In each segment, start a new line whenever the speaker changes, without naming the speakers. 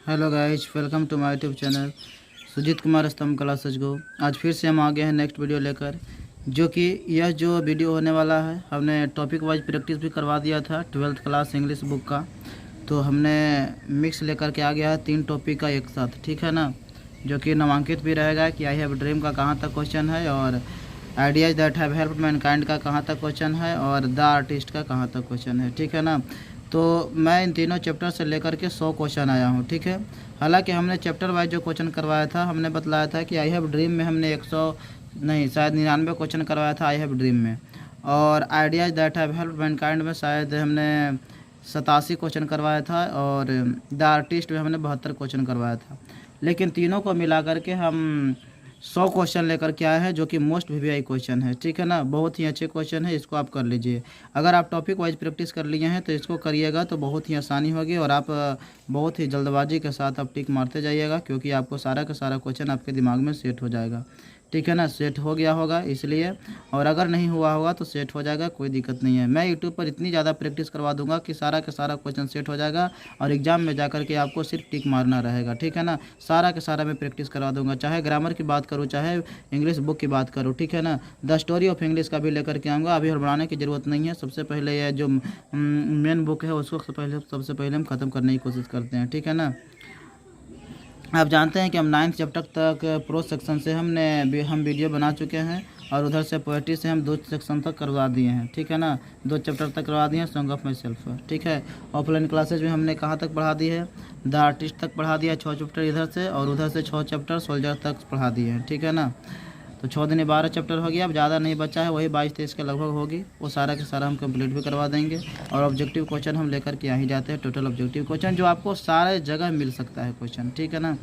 Hello guys, welcome to my YouTube channel Sujeet Kumar स्तंभ कला सचगो। आज फिर से हम आ गए हैं नेक्स्ट वीडियो लेकर, जो कि यह जो वीडियो होने वाला है, हमने टॉपिक वाइज प्रैक्टिस भी करवा दिया था 12th क्लास इंग्लिश बुक का। तो हमने मिक्स लेकर के आ गया है 3 टॉपिक का एक साथ, ठीक है ना, जो कि नामांकित भी रहेगा कि आई हैव ड्रीम का कहाँ तक क्वेश्चन है, और ideas that have helped Mankind का कहाँ तक क्वेश्चन है, और द आर्टिस्ट का कहाँ तक क्वेश्चन है, ठीक है ना। तो मैं इन तीनों चैप्टर से लेकर के 100 क्वेश्चन आया हूँ, ठीक है। हालांकि हमने चैप्टर वाइज जो क्वेश्चन करवाया था, हमने बतलाया था कि आई हैव ड्रीम में हमने 100 नहीं शायद 99 क्वेश्चन करवाया था आई हैव ड्रीम में, और ideas that have helped Mankind में शायद हमने 87 क्वेश्चन करवाया था, और द आर्टिस्ट में हमने 72 क्वेश्चन करवाया था। लेकिन तीनों को मिला करके हम 100 क्वेश्चन लेकर के आए हैं, जो कि मोस्ट वीवीआई क्वेश्चन है, ठीक है ना। बहुत ही अच्छे क्वेश्चन है, इसको आप कर लीजिए। अगर आप टॉपिक वाइज प्रैक्टिस कर लिए हैं तो इसको करिएगा तो बहुत ही आसानी होगी, और आप बहुत ही जल्दबाजी के साथ आप टिक मारते जाइएगा, क्योंकि आपको सारा का सारा क्वेश्चन आपके दिमाग में सेट हो जाएगा, ठीक है ना। सेट हो गया होगा इसलिए, और अगर नहीं हुआ होगा तो सेट हो जाएगा, कोई दिक्कत नहीं है। मैं यूट्यूब पर इतनी ज़्यादा प्रैक्टिस करवा दूंगा कि सारा का सारा क्वेश्चन सेट हो जाएगा, और एग्जाम में जा के आपको सिर्फ टिक मारना रहेगा, ठीक है ना। सारा का सारा मैं प्रैक्टिस करवा दूंगा, चाहे ग्रामर की बात करूँ, चाहे इंग्लिश बुक की बात करूँ, ठीक है ना। द स्टोरी ऑफ इंग्लिश का भी लेकर के आऊँगा। अभी बढ़ाने की ज़रूरत नहीं है। सबसे पहले यह जो मेन बुक है उसको सबसे पहले हम ख़त्म करने की कोशिश करते हैं, ठीक है ना। आप जानते हैं कि हम 9th चैप्टर तक प्रो सेक्शन से हम वीडियो बना चुके हैं, और उधर से पोएट्री से हम 2 सेक्शन तक करवा दिए हैं, ठीक है ना। 2 चैप्टर तक करवा दिए हैं, सॉन्ग ऑफ माई सेल्फ, ठीक है। ऑफलाइन क्लासेज में हमने कहाँ तक पढ़ा दी है, द आर्टिस्ट तक पढ़ा दिया है 6 चैप्टर इधर से, और उधर से 6 चैप्टर सोल्जर तक पढ़ा दिए हैं, ठीक है ना। तो 6 दिन 12 चैप्टर हो गया। अब ज़्यादा नहीं बचा है, वही 22-23 के लगभग होगी। वो सारा के सारा हम कंप्लीट भी करवा देंगे, और ऑब्जेक्टिव क्वेश्चन हम लेकर के आ ही जाते हैं। टोटल ऑब्जेक्टिव क्वेश्चन जो आपको सारे जगह मिल सकता है क्वेश्चन, ठीक है ना।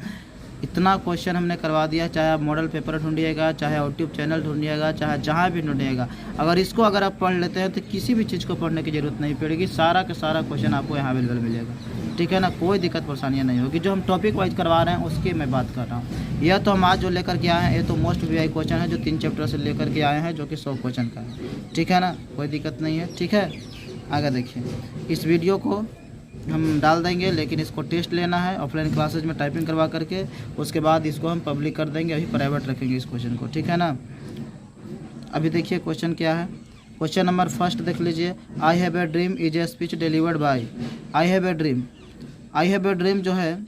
इतना क्वेश्चन हमने करवा दिया, चाहे आप मॉडल पेपर ढूंढिएगा, चाहे यूट्यूब चैनल ढूंढिएगा, चाहे जहाँ भी ढूंढिएगा। अगर आप पढ़ लेते हैं तो किसी भी चीज़ को पढ़ने की ज़रूरत नहीं पड़ेगी। सारा का सारा क्वेश्चन आपको यहाँ अवेलेबल मिलेगा, ठीक है ना। कोई दिक्कत परेशानियाँ नहीं होगी। जो हम टॉपिक वाइज करवा रहे हैं उसकी मैं बात कर रहा हूँ। यह तो हम आज जो लेकर के आए हैं, ये तो मोस्ट वीआई क्वेश्चन है, जो 3 चैप्टर से लेकर के आए हैं, जो कि 100 क्वेश्चन का है, ठीक है ना। कोई दिक्कत नहीं है, ठीक है। आगे देखिए, इस वीडियो को हम डाल देंगे, लेकिन इसको टेस्ट लेना है ऑफलाइन क्लासेज में टाइपिंग करवा करके। उसके बाद इसको हम पब्लिक कर देंगे, अभी प्राइवेट रखेंगे इस क्वेश्चन को, ठीक है ना। अभी देखिए क्वेश्चन क्या है। क्वेश्चन नंबर फर्स्ट देख लीजिए। आई have a dream is a speech delivered by. I have a dream, I have a dream जो है,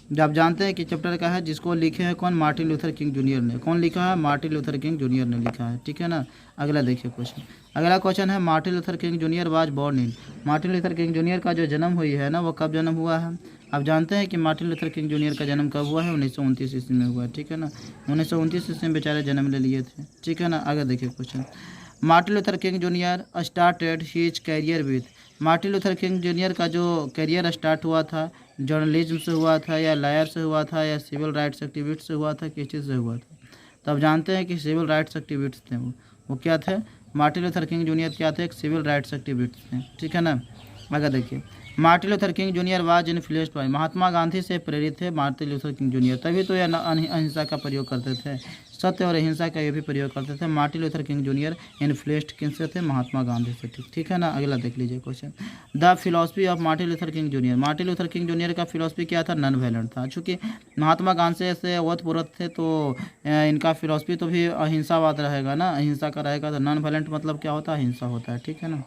जो आप जानते हैं कि चैप्टर का है, जिसको लिखे हैं कौन, मार्टिन लूथर किंग जूनियर ने। कौन लिखा है? मार्टिन लूथर किंग जूनियर ने लिखा है, ठीक है ना। अगला देखिए क्वेश्चन। अगला क्वेश्चन है, Martin Luther King Junior was born in. Martin Luther King Junior का जो जन्म हुई है ना, वो कब जन्म हुआ है? आप जानते हैं कि मार्टिन लूथर किंग जूनियर का जन्म कब हुआ है? 1929 ईस्वी में हुआ है, ठीक है ना। 1929 ईस्वी में बेचारे जन्म ले लिए थे, ठीक है ना। आगे देखिए question. Martin Luther King Junior started his career with. Martin Luther King Junior का जो कैरियर स्टार्ट हुआ था, जर्नलिज्म से हुआ था, या लॉयर से हुआ था, या सिविल राइट्स एक्टिविस्ट से हुआ था, किस चीज़ से हुआ था? तो आप जानते हैं कि सिविल राइट्स एक्टिविस्ट थे वो क्या थे? मार्टिन लूथर किंग जूनियर क्या थे? एक सिविल राइट्स एक्टिविस्ट थे, ठीक है ना। आगे देखिए। Martin Luther King Junior was influenced by. Mahatma Gandhi से प्रेरित थे मार्टिन लूथर किंग जूनियर, तभी तो यह अहिंसा का प्रयोग करते थे, सत्य और अहिंसा का ये भी प्रयोग करते थे। Martin Luther King junior influenced किनसे थे? महात्मा गांधी से, ठीक है ना। अगला देख लीजिए question. The philosophy of Martin Luther King junior. Martin Luther King Junior का फिलॉसफी क्या था? नॉन वायलेंट था। चूँकि महात्मा गांधी से ओतप्रोत थे, तो इनका फिलॉसफी तो भी अहिंसावाद रहेगा ना, अहिंसा का रहेगा। तो नॉन वायलेंट मतलब क्या होता है? अहिंसा होता है, ठीक है ना।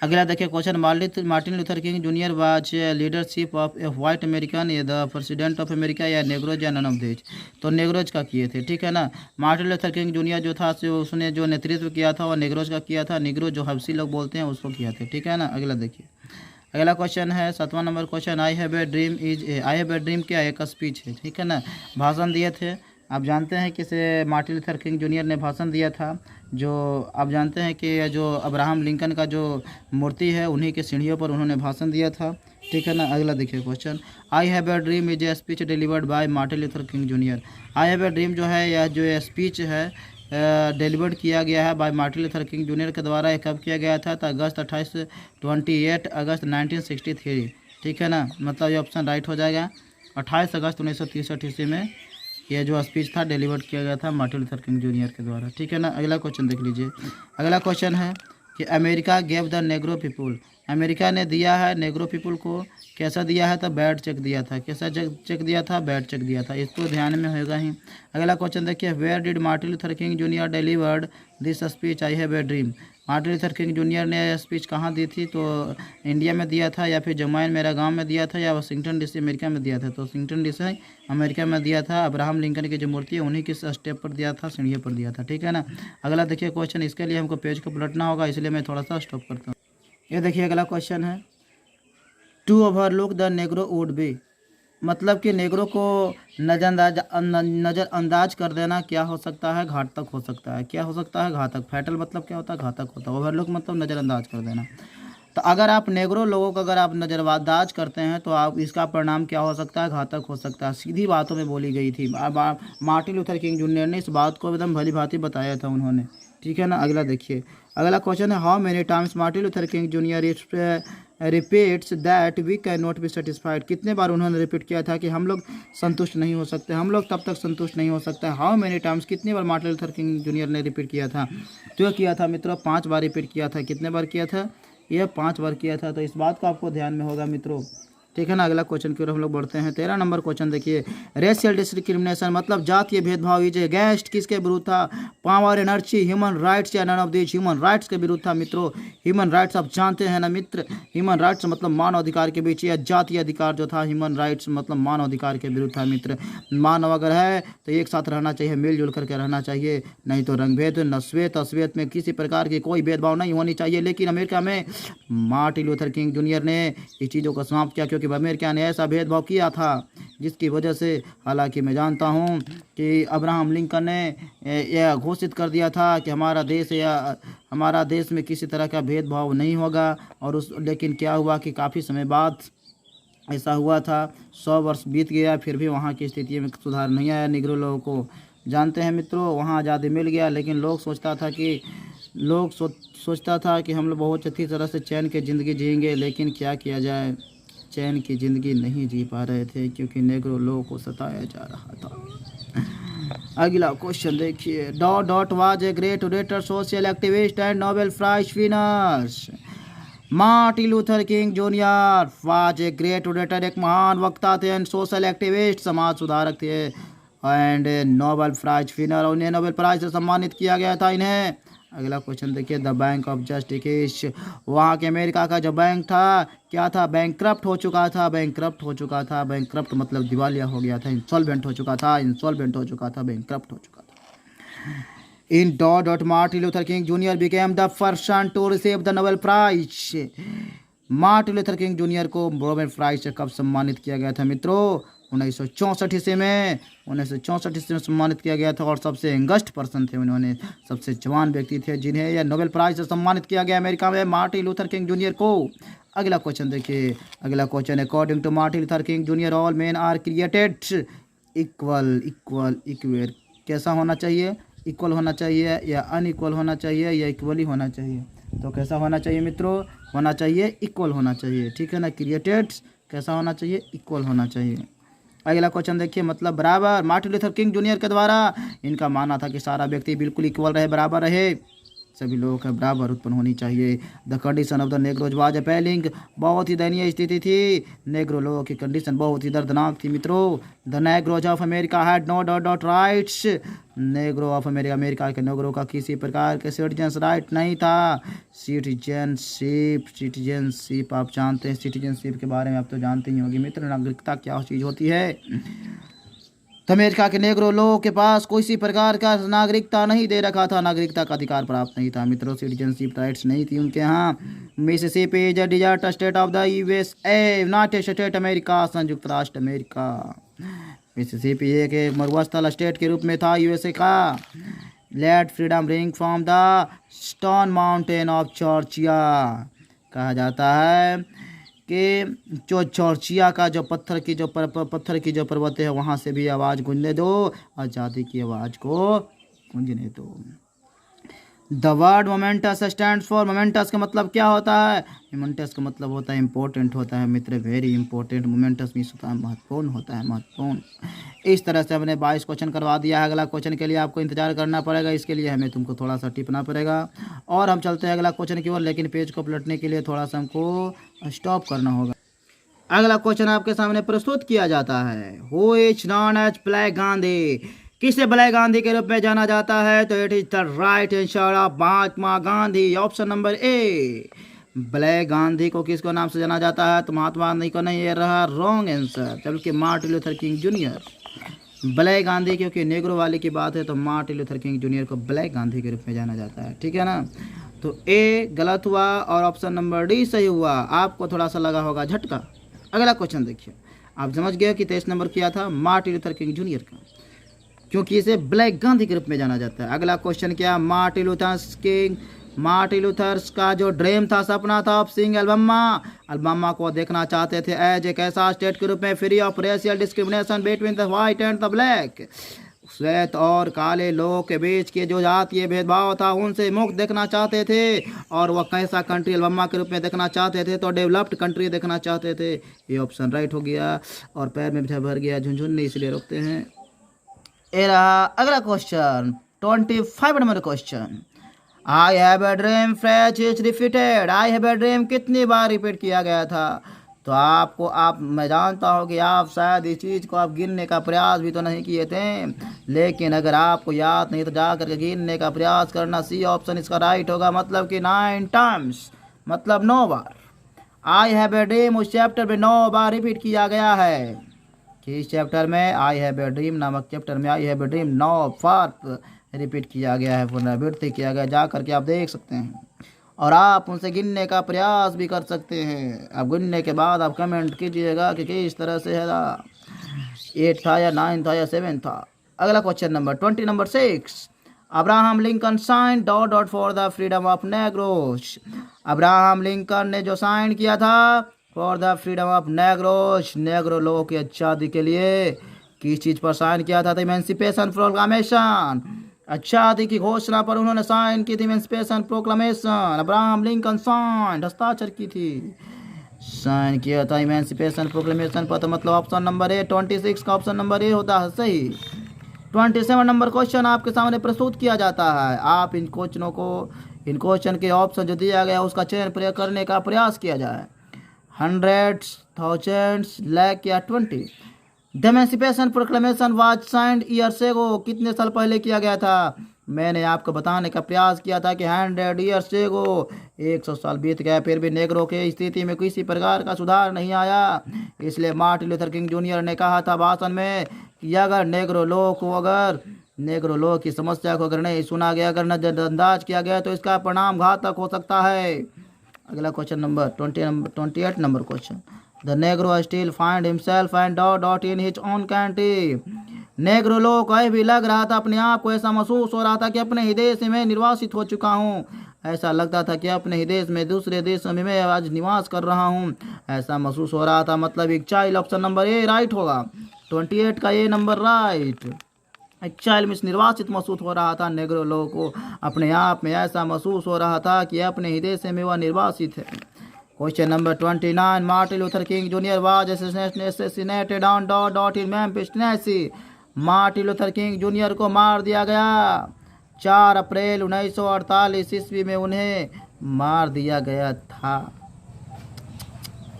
अगला देखिए question. Martin Luther King Junior was leadership of A white American, या द प्रेसिडेंट ऑफ अमेरिका, या नेग्रोज, या नन ऑफ दीज। तो नेग्रोज का किए थे, ठीक है ना। मार्टिन लूथर किंग जूनियर जो था, उसने जो नेतृत्व किया था वो नेग्रोज का किया था। नेग्रो जो हबसी लोग बोलते हैं उसको किया था, ठीक है ना। अगला देखिए। अगला क्वेश्चन है 7वां number question. I have a dream is a. I have a dream क्या? एक स्पीच है, ठीक है ना। भाषण दिए थे। आप जानते हैं कि से मार्टिन लूथर किंग जूनियर ने भाषण दिया था। जो आप जानते हैं कि जो अब्राहम लिंकन का जो मूर्ति है, उन्हीं के सीढ़ियों पर उन्होंने भाषण दिया था, ठीक है ना। अगला देखिए question. I have a dream is a speech delivered by Martin Luther King junior. I have a dream जो है, यह जो स्पीच है डिलीवर्ड किया गया है by Martin Luther King Junior के द्वारा। यह कब किया गया था? तो 28 अगस्त 1963, ठीक है ना। मतलब ये ऑप्शन राइट हो जाएगा। 28 अगस्त 1963 ईस्वी में यह जो स्पीच था डिलीवर्ड किया गया था मार्टिन लूथर किंग जूनियर के द्वारा, ठीक है ना। अगला क्वेश्चन देख लीजिए। अगला क्वेश्चन है, कि America gave the Negro people, America ने दिया है नेग्रो पीपुल को कैसा दिया है, तो बैड चेक दिया था। कैसा चेक दिया था, बैड चेक दिया था। इसको ध्यान में होगा ही। अगला क्वेश्चन देखिए, where did Martin Luther King Junior delivered this speech I have a dream. Martin Luther King Junior ने स्पीच कहाँ दी थी, तो इंडिया में दिया था, या फिर जम्मू एंड मेरा गाँव में दिया था, या वाशिंगटन डीसी अमेरिका में दिया था। तो वाशिंगटन डीसी अमेरिका में दिया था। अब्राहम लिंकन की जो मूर्ति है उन्हीं की स्टेप पर दिया था, सीढ़ी पर दिया था। ठीक है ना। अगला देखिए क्वेश्चन, इसके लिए हमको पेज को पलटना होगा, इसलिए मैं थोड़ा सा स्टॉप करता हूँ। ये देखिए अगला क्वेश्चन है, to overlook the negro would be, मतलब कि नेग्रो को नज़रअंदाज कर देना क्या हो सकता है, घातक हो सकता है। क्या हो सकता है, घातक। फैटल मतलब क्या होता है, घातक होता है। ओवरलुक मतलब नज़रअंदाज कर देना। तो अगर आप नेग्रो लोगों को अगर आप नज़रअंदाज करते हैं तो आप इसका परिणाम क्या हो सकता है, घातक हो सकता है। सीधी बातों में बोली गई थी। मार्टिन लूथर किंग जूनियर ने इस बात को एकदम भली भांति बताया था उन्होंने। ठीक है ना। अगला देखिए, अगला क्वेश्चन है, how many times Martin Luther King Junior repeats that we can not be satisfied. कितने बार उन्होंने रिपीट किया था कि हम लोग संतुष्ट नहीं हो सकते, हम लोग तब तक संतुष्ट नहीं हो सकते। हाउ मेनी टाइम्स, कितनी बार मार्टिन लूथर किंग जूनियर ने रिपीट किया था, तो किया था मित्रों 5 बार रिपीट किया था। कितने बार किया था, यह 5 बार किया था। तो इस बात को आपको ध्यान में होगा मित्रों। ठीक है ना। अगला क्वेश्चन की ओर हम लोग बढ़ते हैं। 13 नंबर क्वेश्चन देखिए, रेशियल डिस्क्रिमिनेशन मतलब जातीय भेदभाव इज अगेंस्ट किसके विरुद्ध था, पावर एनर्जी, ह्यूमन राइट्स या none of this. Human rights के विरुद्ध था मित्रों। ह्यूमन राइट्स आप जानते हैं ना मित्र, ह्यूमन राइट्स मतलब मानव अधिकार के बीच, या जातीय अधिकार जो था, ह्यूमन राइट्स मतलब मानव अधिकार के विरुद्ध था मित्र। मानव अगर है तो एक साथ रहना चाहिए, मिलजुल करके रहना चाहिए, नहीं तो रंग भेद, नस्वेत अश्वेत में किसी प्रकार की कोई भेदभाव नहीं होनी चाहिए। लेकिन अमेरिका में मार्टिन लूथर किंग जूनियर ने इस चीज़ों को समाप्त किया, क्योंकि अमेरिका ने ऐसा भेदभाव किया था जिसकी वजह से, हालांकि मैं जानता हूं कि अब्राहम लिंकन ने यह घोषित कर दिया था कि हमारा देश या हमारा देश में किसी तरह का भेदभाव नहीं होगा। और लेकिन क्या हुआ कि काफ़ी समय बाद ऐसा हुआ था, 100 वर्ष बीत गया, फिर भी वहाँ की स्थिति में सुधार नहीं आया निग्रो लोगों को। जानते हैं मित्रों, वहाँ आज़ादी मिल गया, लेकिन लोग सोचता था कि हम लोग बहुत अच्छी तरह से चैन की ज़िंदगी जिएंगे, लेकिन क्या किया जाए, चैन की ज़िंदगी नहीं जी पा रहे थे, क्योंकि नेग्रो लोगों को सताया जा रहा था। अगला क्वेश्चन देखिए, dot was a great orator, social activist and Nobel prize winners. Martin Luther King Junior was a great orator, एक महान वक्ता थे, एंड सोशल एक्टिविस्ट, समाज सुधारक थे, एंड नोबेल प्राइज विनर, उन्हें नोबेल प्राइज से सम्मानित किया गया था इन्हें। अगला क्वेश्चन देखिए, द बैंक ऑफ जस्टिस, वहाँ के अमेरिका का जो बैंक था क्या था, बैंकक्रप्ट हो चुका था। बैंकक्रप्ट मतलब दिवालिया हो गया था, इंसॉल्वेंट हो चुका था, बैंकक्रप्ट हो चुका था। In dot Martin Luther King Junior became the person to receive the Nobel prize. Martin Luther King Junior को नोबेल प्राइज से कब सम्मानित किया गया था मित्रों, 1964 ईस्वी में, 1964 ईस्वी में सम्मानित किया गया था। और सबसे यंगेस्ट पर्सन थे उन्होंने, सबसे जवान व्यक्ति थे जिन्हें यह नोबेल प्राइज से सम्मानित किया गया अमेरिका में, मार्टिन लूथर किंग जूनियर को। अगला क्वेश्चन देखिए, अगला question, according to Martin Luther King Junior all men are created equal. कैसा होना चाहिए, इक्वल होना चाहिए या अनइक्वल होना चाहिए या इक्वली होना चाहिए। तो कैसा होना चाहिए मित्रों, होना चाहिए इक्वल होना चाहिए। ठीक है ना। क्रिएटेड कैसा होना चाहिए, इक्वल होना चाहिए। अगला क्वेश्चन देखिए, मतलब बराबर। मार्टिन लूथर किंग जूनियर के द्वारा इनका मानना था कि सारा व्यक्ति बिल्कुल इक्वल रहे, बराबर रहे, सभी लोगों का बराबर उत्पन्न होनी चाहिए। The condition of the नेग्रोज was appealing, बहुत ही दयनीय स्थिति थी, नेग्रो लोगों की कंडीशन बहुत ही दर्दनाक थी मित्रों। The Negroes of America had no dot rights, Negro of America के नेग्रो का किसी प्रकार के सिटीजन्स राइट नहीं था। सिटीजनशिप आप जानते हैं, सिटीजनशिप के बारे में आप तो जानते ही होंगे मित्र, नागरिकता क्या चीज़ होती है। तो अमेरिका के नेग्रो लोगों के पास किसी प्रकार का नागरिकता नहीं दे रखा था, नागरिकता का अधिकार प्राप्त नहीं था मित्रों, सिटीजनशिप राइट्स नहीं थी उनके यहाँ। Mississippi is a desert state of the USA, United State America, संयुक्त राष्ट्र अमेरिका। मिसिसिपी एक मरुस्थल स्टेट के रूप में था यूएसए का। Let freedom ring from the Stone Mountain of Georgia, कहा जाता है कि जो जॉर्जिया का जो पत्थर की जो पर्वत है वहाँ से भी आवाज़ गूंजने दो, आज़ादी की आवाज़ को गूंजने दो। The word moments stands for, moments का मतलब क्या होता है? मोमेंटस का मतलब होता है इंपॉर्टेंट होता है मित्र, वेरी इंपॉर्टेंट। मोमेंटस मीन्स होता है महत्वपूर्ण, होता है महत्वपूर्ण। इस तरह से हमने 22 क्वेश्चन करवा दिया है। अगला क्वेश्चन के लिए आपको इंतजार करना पड़ेगा, इसके लिए हमें तुमको थोड़ा सा टिपना पड़ेगा। और हम चलते हैं अगला क्वेश्चन की ओर, लेकिन पेज को पलटने के लिए थोड़ा सा हमको स्टॉप करना होगा। अगला क्वेश्चन आपके सामने प्रस्तुत किया जाता है, who is known as black Gandhi, किसे ब्लैक गांधी के रूप में जाना जाता है? तो it is the right answer of Mahatma Gandhi, option number A. Black Gandhi को किसको नाम से जाना जाता है? तो महात्मा गांधी को नहीं, ये रहा रॉन्ग आंसर, जबकि Martin Luther King junior. Black Gandhi, क्योंकि नेग्रो वाले की बात है तो मार्टिन लूथर किंग जूनियर को ब्लैक गांधी के रूप में जाना जाता है, ठीक है ना। तो ए गलत हुआ और ऑप्शन नंबर डी सही हुआ। आपको थोड़ा सा लगा होगा झटका। अगला क्वेश्चन देखिए, आप समझ गए कि 23 नंबर किया था मार्टिन लूथर किंग जूनियर का, क्योंकि इसे ब्लैक गांधी के रूप में जाना जाता है। अगला क्वेश्चन क्या, मार्टिन लूथर्स का जो ड्रीम था, सपना था ऑफ सीइंग अल्बामा को देखना चाहते थे एज एक ऐसा स्टेट के रूप में free of racial discrimination between the white and the black, श्वेत और काले लोगों के बीच के जो जातीय भेदभाव था उनसे मुक्त देखना चाहते थे। और वह कैसा कंट्री अल्बामा के रूप में देखना चाहते थे? तो डेवलप्ड कंट्री देखना चाहते थे। ये ऑप्शन राइट हो गया और पैर में भर गया झुनझुन, इसलिए रोकते हैं। ये रहा अगला question, 25 number question, I have a dream phrase is repeated, I have a dream कितनी बार रिपीट किया गया था? तो मैं जानता हूँ कि आप शायद इस चीज़ को आप गिनने का प्रयास भी तो नहीं किए थे, लेकिन अगर आपको याद नहीं तो जा करके गिनने का प्रयास करना। सी ऑप्शन इसका राइट होगा, मतलब कि 9 टाइम्स, मतलब 9 बार। आई हैव ए ड्रीम उस चैप्टर में 9 बार रिपीट किया गया है। किस चैप्टर में? आई हैव ए ड्रीम नामक चैप्टर में आई have a dream 9 bar repeat किया गया है, पुनरावृत्ति किया गया। जा करके आप देख सकते हैं और आप उनसे गिनने का प्रयास भी कर सकते हैं। अब गिनने के बाद आप कमेंट कीजिएगा कि किस तरह से है, 8 था या 9 था या 7 था। अगला question number 20 number 6, Abraham Lincoln sign dot dot for the freedom of Negroes, Abraham Lincoln ने जो साइन किया था for the freedom of Negroes, Negro लोगों की आज़ादी के लिए, किस चीज़ पर साइन किया था? इमेंसिपेशन प्रोक्लामेशन, आज़ादी की घोषणा पर उन्होंने साइन की थी, emancipation proclamation. Abraham Lincoln sign, हस्ताक्षर की थी, साइन किया था इमेंसिपेशन प्रोक्लेमेशन पर। तो मतलब ऑप्शन नंबर ए 26 का ऑप्शन नंबर ए होता है सही। 27 नंबर क्वेश्चन आपके सामने प्रस्तुत किया जाता है। आप इन क्वेश्चन के ऑप्शन जो दिया गया उसका चयन करने का प्रयास किया जाए। 100, 1000, लाख या 20। The emancipation proclamation was signed years ago, कितने साल पहले किया गया था? मैंने आपको बताने का प्रयास किया था कि 100 ईयर्स एगो, 100 साल बीत गया, फिर भी नेग्रो की स्थिति में किसी प्रकार का सुधार नहीं आया। इसलिए मार्टिन लूथर किंग जूनियर ने कहा था भाषण में कि अगर नेग्रो लोग की समस्या को अगर नहीं सुना गया, अगर नजरअंदाज किया गया तो इसका परिणाम घातक हो सकता है। अगला question number 28 number question, the Negro still find himself and dot dot in his own country, Negro लोग को भी लग रहा था, अपने आप को ऐसा महसूस हो रहा था कि अपने ही देश में निर्वासित हो चुका हूँ। ऐसा लगता था कि अपने ही देश में दूसरे देशों में मैं आज निवास कर रहा हूँ, ऐसा महसूस हो रहा था। मतलब एक child, option number A right होगा। 28 का ए नंबर राइट। चाइल्ड मीन्स निर्वासित महसूस हो रहा था, नेग्रो लोगों को अपने आप में ऐसा महसूस हो रहा था कि अपने ही देश में वह निर्वासित है। Question number 29, Martin Luther King Junior was assassinated on dot dot in Memphis Tennessee, Martin Luther King Junior को मार दिया गया 4 अप्रैल 1948 ईस्वी में, उन्हें मार दिया गया था।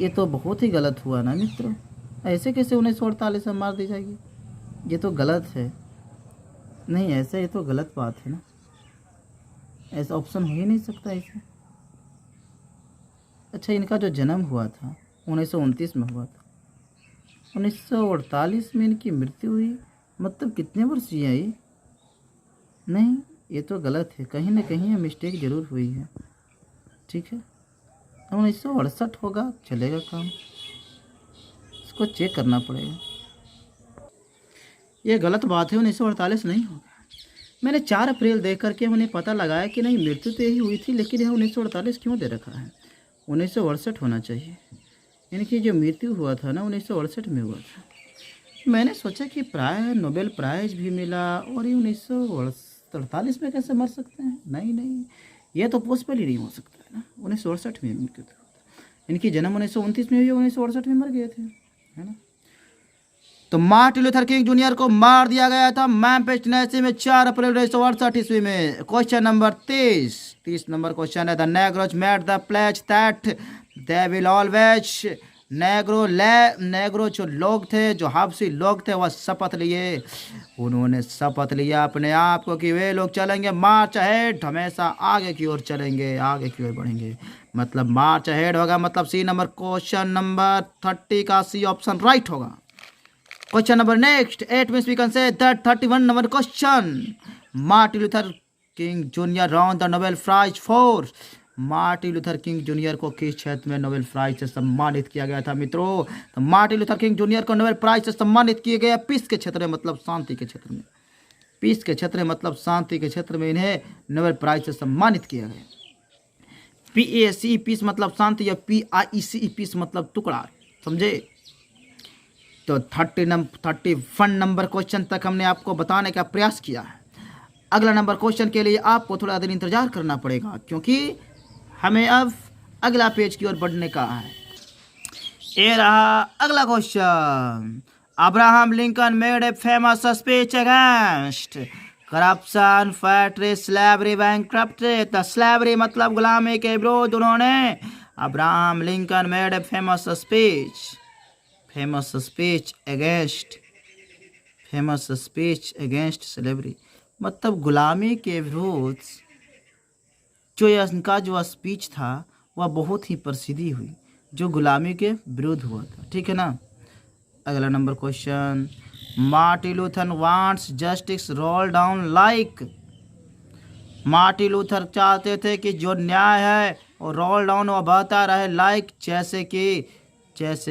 ये तो बहुत ही गलत हुआ ना मित्रों, ऐसे कैसे 1948 में मार दी जाएगी? ये तो गलत है, नहीं ऐसे ये तो गलत बात है ना, ऐसा ऑप्शन हो ही नहीं सकता ऐसे। अच्छा, इनका जो जन्म हुआ था 1929 में हुआ था, 1948 में इनकी मृत्यु हुई, मतलब कितने वर्ष जिए ये? नहीं, ये तो गलत है, कहीं ना कहीं मिस्टेक ज़रूर हुई है। ठीक है, 1968 होगा, चलेगा काम, इसको चेक करना पड़ेगा। ये गलत बात है, 1948 नहीं होगा। मैंने 4 अप्रैल देख करके उन्हें पता लगाया कि नहीं मृत्यु तो यही हुई थी, लेकिन यहाँ 1948 क्यों दे रखा है? 1968 होना चाहिए। इनकी जो मृत्यु हुआ था ना 1968 में हुआ था। मैंने सोचा कि प्राय नोबेल प्राइज़ भी मिला और ये 1948 में कैसे मर सकते हैं? नहीं नहीं, ये तो पॉसिबल ही नहीं हो सकता है ना। 1968 में इनकी जन्म 1929 में हुई, 1968 में मर गए थे, है ना। तो मार्टिन लूथर किंग जूनियर को मार दिया गया था मेम्फिस टेनेसी में 4 अप्रैल 1968 ईस्वी में। क्वेश्चन नंबर 30 नंबर क्वेश्चन है, the Negroes made the pledge that they will always. नेग्रो जो लोग थे, जो हबशी लोग थे, वह शपथ लिए, उन्होंने शपथ लिया अपने आप को कि वे लोग चलेंगे मार्च अहेड, हमेशा आगे की ओर चलेंगे, आगे की ओर बढ़ेंगे। मतलब मार्च अहेड होगा, मतलब सी नंबर क्वेश्चन नंबर 30 का सी ऑप्शन राइट होगा। Question number next, 8 means we can say that 31 number question. Martin Luther King Jr. won the Nobel Prize for. Martin Luther King Junior को किस क्षेत्र में नोबेल प्राइज से सम्मानित किया गया था मित्रों? तो मार्टिन लूथर किंग जूनियर को नोबेल प्राइज से सम्मानित किया गया पीस के क्षेत्र में, मतलब शांति के क्षेत्र में। पीस के क्षेत्र में मतलब शांति के क्षेत्र में इन्हें नोबेल प्राइज से सम्मानित किया गया। PAC पीस मतलब शांति, या PIEC पीस मतलब टुकड़ा, समझे? तो 31 नंबर क्वेश्चन तक हमने आपको बताने का प्रयास किया है। अगला नंबर क्वेश्चन के लिए आपको थोड़ा देर इंतजार करना पड़ेगा, क्योंकि हमें अब अगला पेज की ओर बढ़ने का है। ये रहा अगला question. Abraham Lincoln made a famous speech against corruption, factory, slavery, bankruptcy. तो स्लेवरी मतलब गुलामी के विरोध उन्होंने, Abraham Lincoln made a famous speech against slavery, मतलब गुलामी के विरोध। जो इनका जो स्पीच था वह बहुत ही प्रसिद्धि हुई, जो गुलामी के विरुद्ध हुआ था, ठीक है ना। अगला number question, Martin Luther wants justice roll down like. Martin Luther चाहते थे कि जो न्याय है और रोल डाउन वह बहता रहे, लाइक जैसे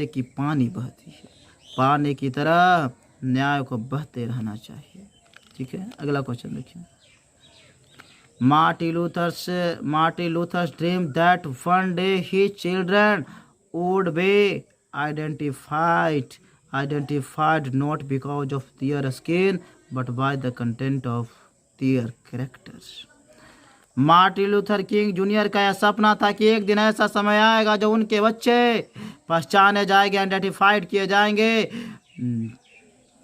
कि पानी बहती है, पानी की तरह न्याय को बहते रहना चाहिए, ठीक है। अगला क्वेश्चन देखिए, Martin Luther dream that one day his children would be identified not because of their skin but by the content of their characters। Martin Luther King Junior का यह सपना था कि एक दिन ऐसा समय आएगा जो उनके बच्चे पहचाने जाएंगे, आइडेंटिफाइड किए जाएंगे,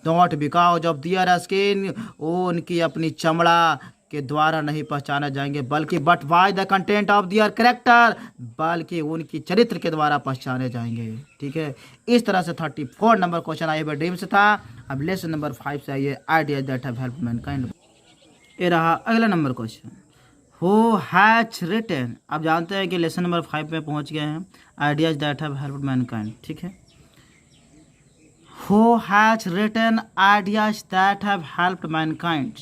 not because of their skin, वो उनकी अपनी चमड़ा के द्वारा नहीं पहचाने जाएंगे, बल्कि but by the content of their character, बल्कि उनकी चरित्र के द्वारा पहचाने जाएंगे, ठीक है। इस तरह से 34 नंबर क्वेश्चन आइए ड्रीम से था। अब लेसन नंबर 5 से आइए ideas that have helped mankind. ये रहा अगला number question, who has written. अब जानते हैं कि लेसन नंबर 5 में पहुंच गए हैं, ideas that have helped mankind, ठीक है। Who has written ideas that have helped mankind,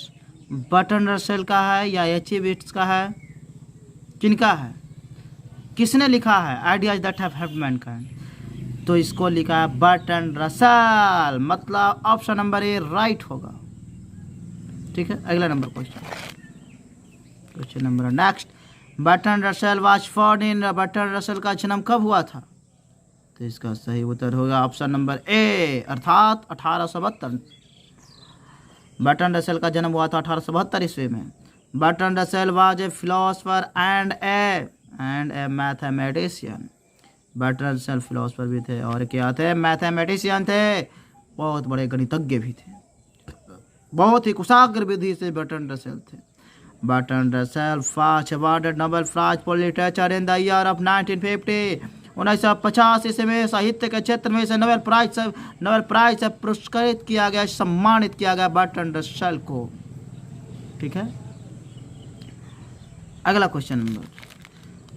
Bertrand Russell का है या H.G. वेल्स का है, किनका है, किसने लिखा है ideas that have helped mankind? तो इसको लिखा है बर्ट्रैंड रसेल, मतलब ऑप्शन नंबर ए राइट होगा, ठीक है। अगला number question number next, Bertrand Russell was born in. Bertrand Russell का जन्म कब हुआ था? तो इसका सही उत्तर होगा ऑप्शन नंबर ए, अर्थात 1872। बर्ट्रैंड रसेल का जन्म हुआ था 1872 ईस्वी में। Bertrand Russell was a philosopher and A mathematician. Bertrand Russell philosopher भी थे और क्या थे, मैथमेटिशियन थे, बहुत बड़े गणितज्ञ भी थे, बहुत ही कुशाग्र विधि से बर्ट्रैंड रसेल थे। Bertrand Russell first awarded Nobel prize for literature in the year of 1950। 1950 ईस्वी में साहित्य के क्षेत्र में इसे नोबेल प्राइज से पुरस्कृत किया गया, सम्मानित किया गया बर्ट्रैंड रसेल को, ठीक है। अगला question number,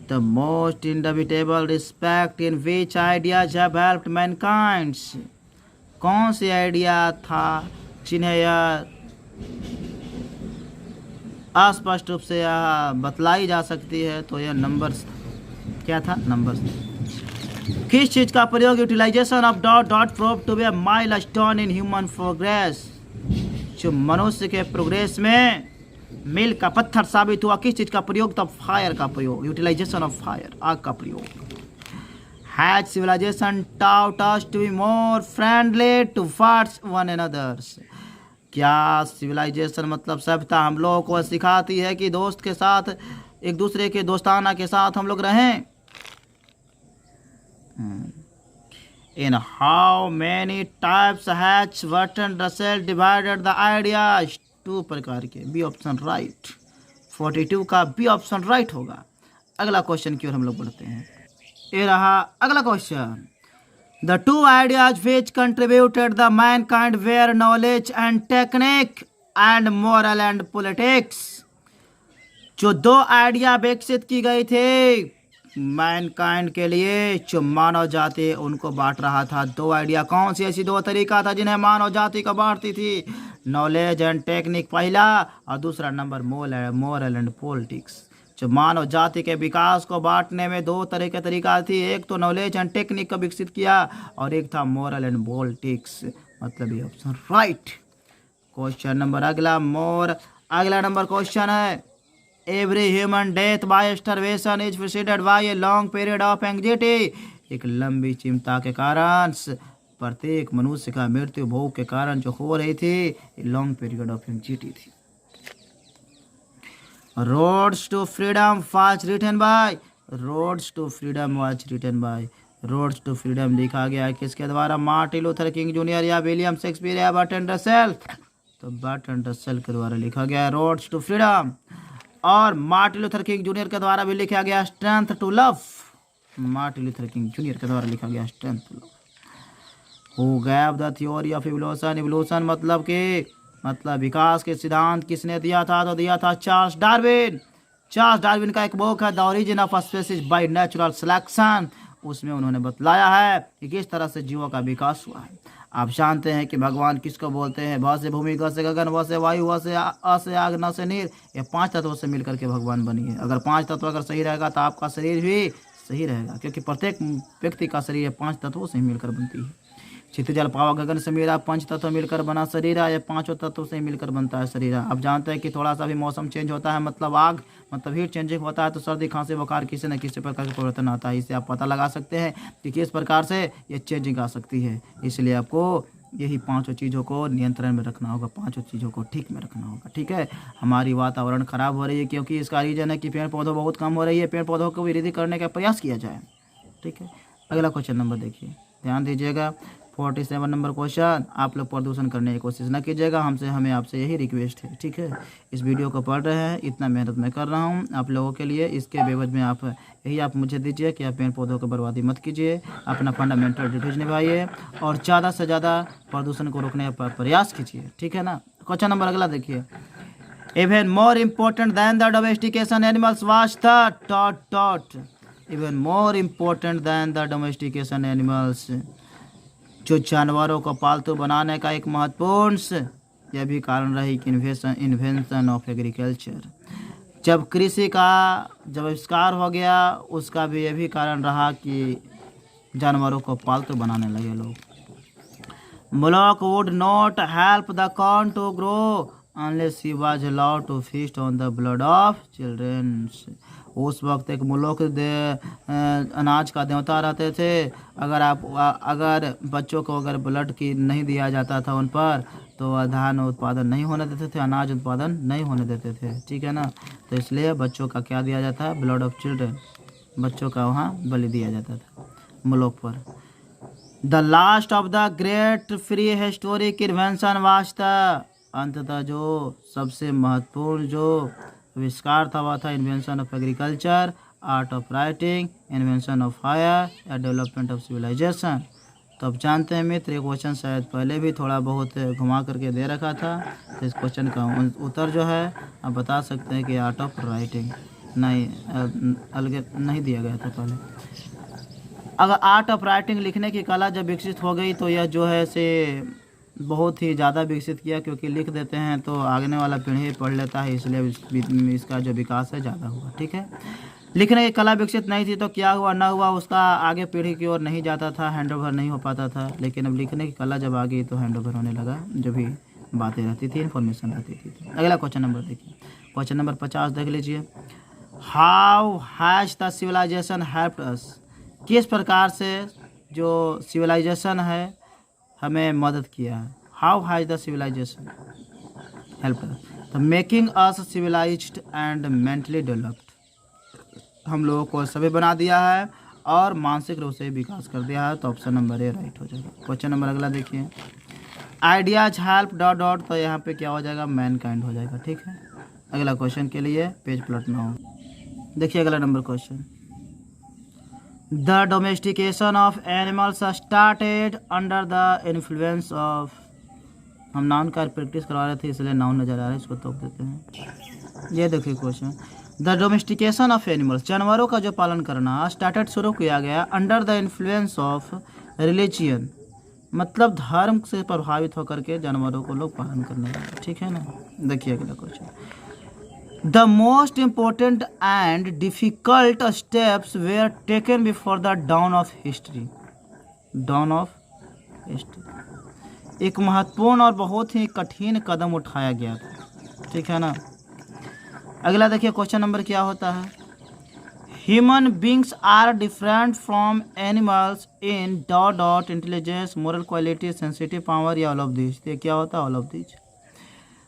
the most inevitable respect in which ideas have helped mankind. कौन सी आइडिया था जिन्हें यह अस्पष्ट रूप से यह बतलाई जा सकती है? तो यह नंबर्स, क्या था, नंबर्स। किस चीज का प्रयोग, utilization of dot prove to be a milestone in human progress. जो मनुष्य के प्रोग्रेस में मील का पत्थर साबित हुआ, किस चीज का प्रयोग? तो फायर का प्रयोग, यूटिलाइजेशन ऑफ फायर, आग का प्रयोग। Has civilization taught us to be more friendly towards one another। क्या सिविलाइजेशन मतलब सभ्यता हम लोगों को सिखाती है कि दोस्त के साथ, एक दूसरे के दोस्ताना के साथ हम लोग रहें? In how many types has Burton Russell divided the ideas? 2 प्रकार के। B option right. 42 का बी ऑप्शन राइट होगा। अगला क्वेश्चन की ओर हम लोग बढ़ते हैं। ये रहा अगला question. The two ideas which contributed the mankind were knowledge and technique and moral and politics. जो 2 आइडिया विकसित की गई थी मैनकाइंड के लिए, जो मानव जाति उनको बांट रहा था। 2 आइडिया कौन सी ऐसी 2 तरीका था जिन्हें मानव जाति को बांटती थी? नॉलेज एंड टेक्निक पहला, और दूसरा नंबर मोरल एंड पॉलिटिक्स। जो मानव जाति के विकास को बांटने में 2 तरह के तरीका थी, एक तो नॉलेज एंड टेक्निक को विकसित किया और एक था मोरल एंड पॉलिटिक्स। मतलब ये ऑप्शन राइट। क्वेश्चन नंबर अगला नंबर क्वेश्चन है, every human death by starvation is preceded by a long period of anxiety. एक लंबी चिंता के कारण प्रत्येक मनुष्य का मृत्यु भूख के कारण जो हो रही थी, लॉन्ग पीरियड ऑफ एंग्जाइटी थी। Roads to freedom was written by, roads to freedom was written by, roads to freedom लिखा गया है किसके द्वारा? मार्टिन लूथर किंग जूनियर या विलियम शेक्सपियर या बर्ट्रैंड रसेल? तो बर्ट्रैंड रसेल के द्वारा लिखा गया है रोड्स टू फ्रीडम। और मार्टिन लूथर किंग जूनियर के द्वारा भी लिखा गया strength to love. Martin Luther King Junior के द्वारा लिखा गया strength to love. Who gave the theory of evolution? Evolution मतलब विकास के सिद्धांत किसने दिया था? तो दिया था चार्ल्स डार्विन। चार्ल्स डार्विन का एक बुक है the origin of species by natural selection. उसमें उन्होंने बतलाया है कि किस तरह से जीवों का विकास हुआ है। आप जानते हैं कि भगवान किसको बोलते हैं? भ से भूमि, ग से गगन, व से वायु, व से अ से आग, न से नीर। ये 5 तत्वों से मिलकर के भगवान बनी है। अगर 5 तत्व अगर सही रहेगा तो आपका शरीर भी सही रहेगा, क्योंकि प्रत्येक व्यक्ति का शरीर 5 तत्वों से मिलकर बनती है। चित्त जल पावा गगन से मेरा 5 तत्व मिलकर बना शरीर, ये 5 तत्वों से मिलकर बनता है शरीर। आप जानते हैं कि थोड़ा सा भी मौसम चेंज होता है, मतलब आग मतलब हीट चेंजिंग होता है, तो सर्दी खांसी बुखार किसी न किसी प्रकार का परिवर्तन आता है। इससे आप पता लगा सकते हैं कि किस प्रकार से ये चेंजिंग आ सकती है। इसलिए आपको यही 5 चीज़ों को नियंत्रण में रखना होगा, 5 चीज़ों को ठीक में रखना होगा। ठीक है, हमारी वातावरण खराब हो रही है क्योंकि इसका रीजन है कि पेड़ पौधों बहुत कम हो रही है। पेड़ पौधों को वृद्धि करने का प्रयास किया जाए। ठीक है, अगला क्वेश्चन नंबर देखिए, ध्यान दीजिएगा। 47 नंबर क्वेश्चन। आप लोग प्रदूषण करने की कोशिश न कीजिएगा, हमें आपसे यही रिक्वेस्ट है। ठीक है, इस वीडियो को पढ़ रहे हैं, इतना मेहनत मैं कर रहा हूँ आप लोगों के लिए, इसके बेवज में आप मुझे दीजिए कि आप पेड़ पौधों को बर्बादी मत कीजिए, अपना फंडामेंटल ड्यूटीज निभाइए और ज़्यादा से ज़्यादा प्रदूषण को रोकने का प्रयास कीजिए। ठीक है ना। क्वेश्चन नंबर अगला देखिए, even more important than the domestication animals was the even more important than the domestication animals. जो जानवरों को पालतू बनाने का एक महत्वपूर्ण यह भी कारण रही कि इन्वेंशन ऑफ एग्रीकल्चर। जब कृषि का जब आविष्कार हो गया, उसका भी यह भी कारण रहा कि जानवरों को पालतू बनाने लगे लोग। Moloch would not help the corn to grow unless he was allowed to feast on the blood of children. उस वक्त एक मुल्क अनाज का देवता रहते थे। अगर बच्चों को अगर ब्लड की नहीं दिया जाता था उन पर, तो धान उत्पादन नहीं होने देते थे, अनाज उत्पादन नहीं होने देते थे। ठीक है ना। तो इसलिए बच्चों का क्या दिया जाता है? Blood of children. बच्चों का वहाँ बलि दिया जाता था मुल्क पर। The last of the great free historic invention वास्ता। अंततः जो सबसे महत्वपूर्ण जो आविष्कार था वह था invention of agriculture, art of writing, invention of fire या डेवलपमेंट ऑफ सिविलाइजेशन। तो अब जानते हैं मित्र, ये क्वेश्चन शायद पहले भी थोड़ा बहुत घुमा करके दे रखा था। तो इस क्वेश्चन का उत्तर जो है आप बता सकते हैं कि आर्ट ऑफ राइटिंग। नहीं, अलग नहीं दिया गया था पहले। अगर आर्ट ऑफ राइटिंग लिखने की कला जब विकसित हो गई, तो यह जो है से बहुत ही ज़्यादा विकसित किया, क्योंकि लिख देते हैं तो आगने वाला पीढ़ी पढ़ लेता है, इसलिए इसका जो विकास है ज़्यादा हुआ। ठीक है, लिखने की कला विकसित नहीं थी तो क्या हुआ न हुआ, उसका आगे पीढ़ी की ओर नहीं जाता था, हैंड ओवर नहीं हो पाता था। लेकिन अब लिखने की कला जब आ गई तो हैंड ओवर होने लगा, जो भी बातें रहती थी, इन्फॉर्मेशन रहती थी। अगला क्वेश्चन नंबर देखिए, क्वेश्चन नंबर 50 देख लीजिए। How has the civilization helped us. किस प्रकार से जो सिविलाइजेशन है हमें मदद किया है। How has the civilization help the making us civilized and mentally developed, हम लोगों को सभ्य बना दिया है और मानसिक रूप से विकास कर दिया है। तो ऑप्शन नंबर ए राइट हो जाएगा। क्वेश्चन नंबर अगला देखिए, आइडियाज हेल्प डॉट डॉट, तो यहाँ पे क्या हो जाएगा, मैनकाइंड हो जाएगा। ठीक है, अगला क्वेश्चन के लिए पेज पलटना हो। देखिए अगला number question, the domestication of animals started under the influence of, हम नाउन का प्रैक्टिस करवा रहे थे इसलिए नाउन नजर आ रहा है, इसको तोप देते हैं। ये देखिए question, the domestication of animals, जानवरों का जो पालन करना स्टार्टेड शुरू किया गया under the influence of religion, मतलब धर्म से प्रभावित होकर के जानवरों को लोग पालन करने लगे। ठीक है ना। देखिए अगला question, the most important and difficult steps where taken before the down of history, down of history, एक महत्वपूर्ण और बहुत ही कठिन कदम उठाया गया था। ठीक है ना। अगला देखिए क्वेश्चन नंबर क्या होता है, human beings are different from animals in dot dot intelligence, moral quality, sensitive power, या ऑल ऑफ दिस। ये क्या होता है, ऑल ऑफ दिस।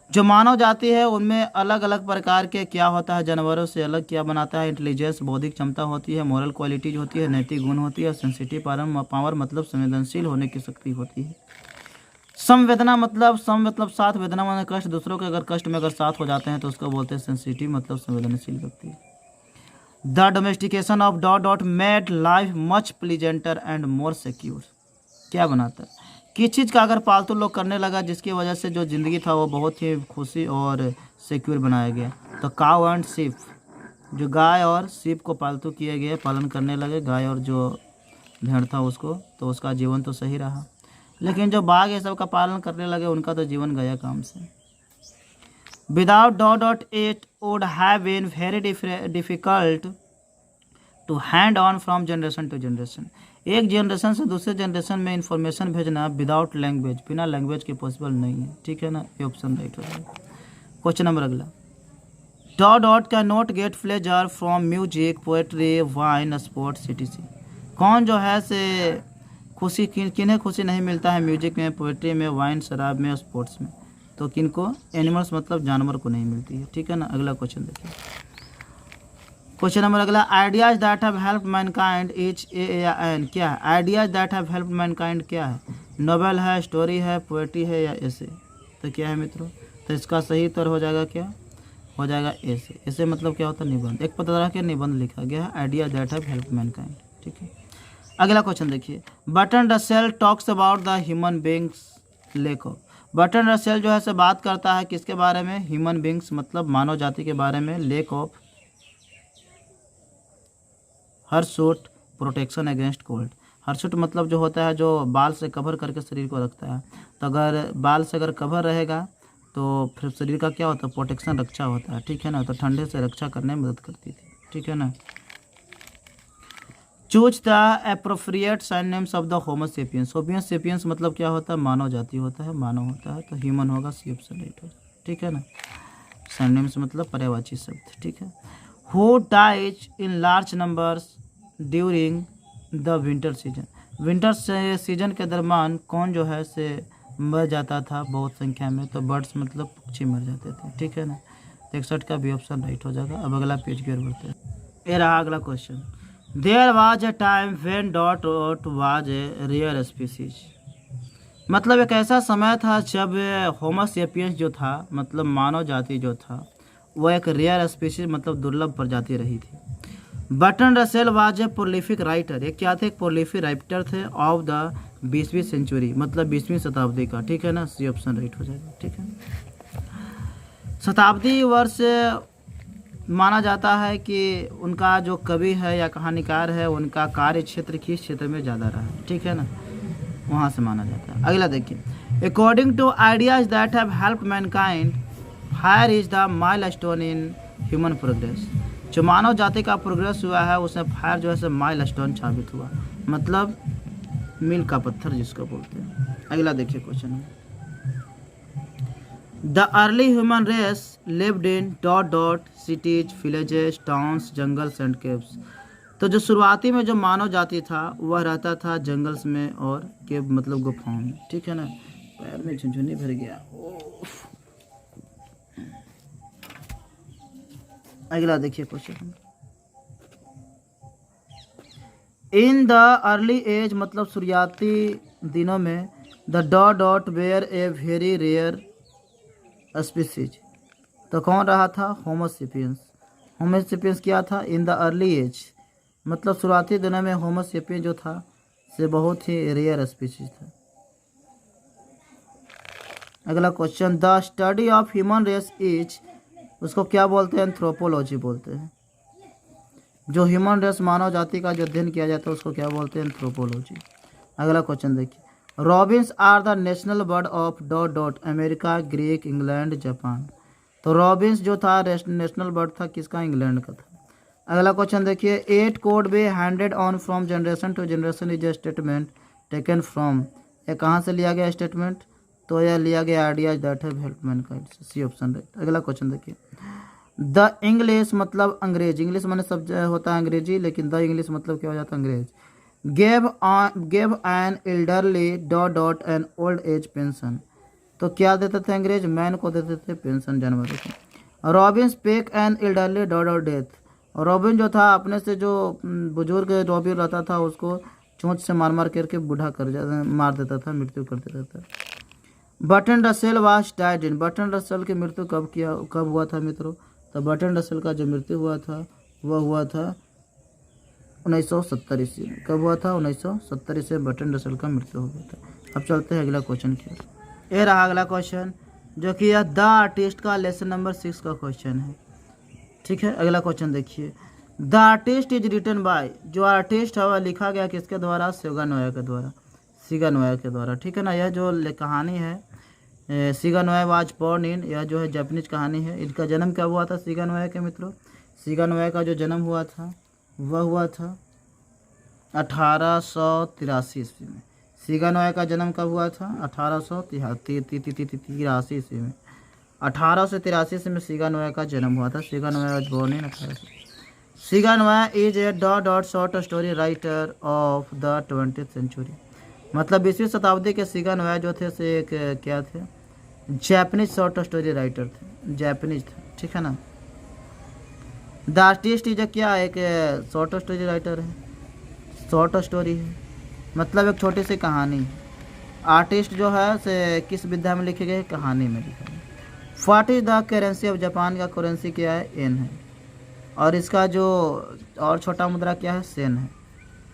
जो मानव जाति है उनमें अलग अलग प्रकार के क्या होता है, जानवरों से अलग क्या बनाता है, इंटेलिजेंस बौद्धिक क्षमता होती है, मोरल क्वालिटीज होती है, नैतिक गुण होती है, सेंसिटिव पावर मतलब संवेदनशील होने की शक्ति होती है, संवेदना मतलब साथ, वेदना मतलब कष्ट, दूसरों के अगर कष्ट में अगर साथ हो जाते हैं तो उसको बोलते हैं सेंसिटिव मतलब संवेदनशील व्यक्ति। The domestication of dot dot made life much pleasanter and more secure, क्या बनाता है, किस चीज़ का अगर पालतू लोग करने लगा जिसकी वजह से जो ज़िंदगी था वो बहुत ही खुशी और सिक्योर बनाया गया। तो काउ एंड सीप, जो गाय और सीप को पालतू किए गए, पालन करने लगे, गाय और जो भेड़ था उसको, तो उसका जीवन तो सही रहा। लेकिन जो बाघ ये सब का पालन करने लगे उनका तो जीवन गया काम से। Without dot dot it would have been very difficult to hand on from generation to generation, एक जनरेशन से दूसरे जनरेशन में इंफॉर्मेशन भेजना विदाउट लैंग्वेज, बिना लैंग्वेज के पॉसिबल नहीं है। ठीक है ना, ये ऑप्शन राइट हो जाएगा। क्वेश्चन नंबर अगला, डॉट डॉट का not gate pleasure from music, poetry, wine, sports, CTC, कौन जो है से खुशी किन्हें खुशी नहीं मिलता है म्यूजिक में, पोएट्री में, वाइन शराब में, स्पोर्ट्स में, तो किनको, एनिमल्स मतलब जानवर को नहीं मिलती है। ठीक है ना। अगला क्वेश्चन देखिए, क्वेश्चन नंबर अगला, ideas that have help Mankind, H A या एन, क्या है, ideas that have help Mankind क्या है, नोवेल है, स्टोरी है, पोएट्री है, या ऐसे, तो क्या है मित्रों, तो इसका सही उत्तर हो जाएगा क्या, हो जाएगा ऐसे। ऐसे मतलब क्या होता है, निबंध, एक तरह के निबंध लिखा गया है, ideas that have help Mankind. ठीक है। अगला क्वेश्चन देखिए, Bertrand Russell talks about the human beings lake of, Bertrand Russell जो है से बात करता है किसके बारे में, ह्यूमन बींग्स मतलब मानव जाति के बारे में, lack of hirsute protection against cold, hirsute मतलब जो होता है जो बाल से कवर करके शरीर को रखता है, तो अगर बाल से अगर कवर रहेगा तो फिर शरीर का क्या होता है, प्रोटेक्शन, रक्षा होता है। ठीक है ना, तो ठंडे से रक्षा करने में मदद करती थी। ठीक है ना। Choose the appropriate synonyms of the Homo sapiens, Homo sapiens मतलब क्या होता है, मानव जाति होता है, मानव होता है, तो ह्यूमन होगा, सी ऑप्शन राइट होगा। ठीक है ना। साइनेम्स मतलब पर्यायवाची शब्द। ठीक है। Who dies in large numbers during the winter season, winter season के दरमियान कौन जो है से मर जाता था बहुत संख्या में, तो बर्ड्स मतलब पक्षी मर जाते थे। ठीक है ना। 61 का भी ऑप्शन राइट हो जाएगा। अब अगला पेज की ओर बढ़ते हैं। ये रहा अगला question, there was a time when dot dot was a rare species, मतलब एक ऐसा समय था जब होमो सेपियंस जो था मतलब मानव जाति जो था वो एक रेयर स्पीसीज मतलब दुर्लभ प्रजाति रही थी। Bertrand Russell was a prolific writer, ये क्या थे, प्रोलिफिक राइटर थे ऑफ द 20वीं सेंचुरी मतलब 20वीं शताब्दी का। ठीक है ना, सी ऑप्शन राइट हो जाएगा। ठीक है। शताब्दी वर्ष माना जाता है कि उनका जो कवि है या कहानीकार है उनका कार्य क्षेत्र किस क्षेत्र में ज़्यादा रहा है। ठीक है ना, वहाँ से माना जाता है। अगला देखिए, according to ideas that have help mankind, fire is the milestone in human progress, जो मानव जाति का प्रोग्रेस हुआ है उसमें फायर जो है से माइलस्टोन साबित हुआ, मतलब मील का पत्थर जिसको बोलते हैं। अगला देखिए question, the early human race lived in dot dot cities, villages, towns, jungles and caves, तो जो शुरुआती में जो मानव जाति था वह रहता था जंगल्स में और केव मतलब गुफाओं में। ठीक है ना, पैर में झुनझुनी भर गया। अगला देखिए question. In the early age मतलब शुरुआती दिनों में the dot were a very rare species. तो कौन रहा था? होमोसेपियंस। होमोसेपियंस क्या था? इन द अर्ली एज मतलब शुरुआती दिनों में होमोसेपियंस जो था से बहुत ही रेयर स्पीसीज था। अगला question. The study of human race is, उसको क्या बोलते हैं? एंथ्रोपोलॉजी बोलते हैं। जो ह्यूमन रेस मानव जाति का जो अध्ययन किया जाता है उसको क्या बोलते हैं? एंथ्रोपोलॉजी। अगला क्वेश्चन देखिए। Robins are the national bird of dot America, Greek, England, Japan. तो रॉबिन्स जो था नेशनल बर्ड था किसका? इंग्लैंड का था। अगला क्वेश्चन देखिए। 8 could be handed on from generation to generation is a statement taken from. ये कहाँ से लिया गया स्टेटमेंट? तो यह लिया गया ideas that have helped mankind. C option right. अगला क्वेश्चन देखिए। द इंग्लिश मतलब अंग्रेज। इंग्लिश माने सब होता है अंग्रेजी, लेकिन द इंग्लिश मतलब क्या हो जाता है? अंग्रेज। Gave an elderly dot an old age pension. तो क्या देते थे अंग्रेज? मैन को देते थे पेंशन जानवरों को। Robins pack an elderly dot death. और रॉबिन जो था अपने से जो बुजुर्ग रॉबिन रहता था उसको चोंच से मार मार करके बूढ़ा कर मार देता था, मृत्यु कर देता था। Bertrand Russell was died in. Bertrand Russell की मृत्यु कब हुआ था मित्रों? तो बर्ट्रैंड रसेल का जो मृत्यु हुआ था वह हुआ था 1970 ईस्वी में। कब हुआ था? 1970 ईस्वी में बर्ट्रैंड रसेल का मृत्यु हो गया था। अब चलते हैं अगला क्वेश्चन की ओर। ये रहा अगला क्वेश्चन जो कि यह द आर्टिस्ट का लेसन नंबर 6 का क्वेश्चन है। ठीक है, अगला क्वेश्चन देखिए। The artist is written by. जो आर्टिस्ट है वह लिखा गया किसके द्वारा? सिगा नोया के द्वारा। सिगा नोया के द्वारा। ठीक है ना। यह जो कहानी है सिगा नोया वाज बोर्न इन, यह जो है जापानीज कहानी है। इनका जन्म कब हुआ था सिगा नोया के मित्रों? सिगा नोया का जो जन्म हुआ था वह हुआ था 1883 ईस्वी में। सिगा नोया का जन्म कब हुआ था? 1883 ईस्वी में। 1883 ईस्वी में सिगा नोया का जन्म हुआ था। Shiga Naoya was born in 1800। Shiga Naoya is a dot short story writer of the 20th century. मतलब 20वीं शताब्दी के सिगा नोया जो थे से एक क्या थे? जापानीज शॉर्ट स्टोरी राइटर थे, जापानीज थे। ठीक है ना। द आर्टिस्ट इज क्या? एक शॉर्ट स्टोरी राइटर है, शॉर्ट स्टोरी है मतलब एक छोटी सी कहानी है। आर्टिस्ट जो है से किस विधा में लिखी गई? कहानी में लिखा गया। What is the currency of Japan का करेंसी क्या है? एन है। और इसका जो और छोटा मुद्रा क्या है? सेन है।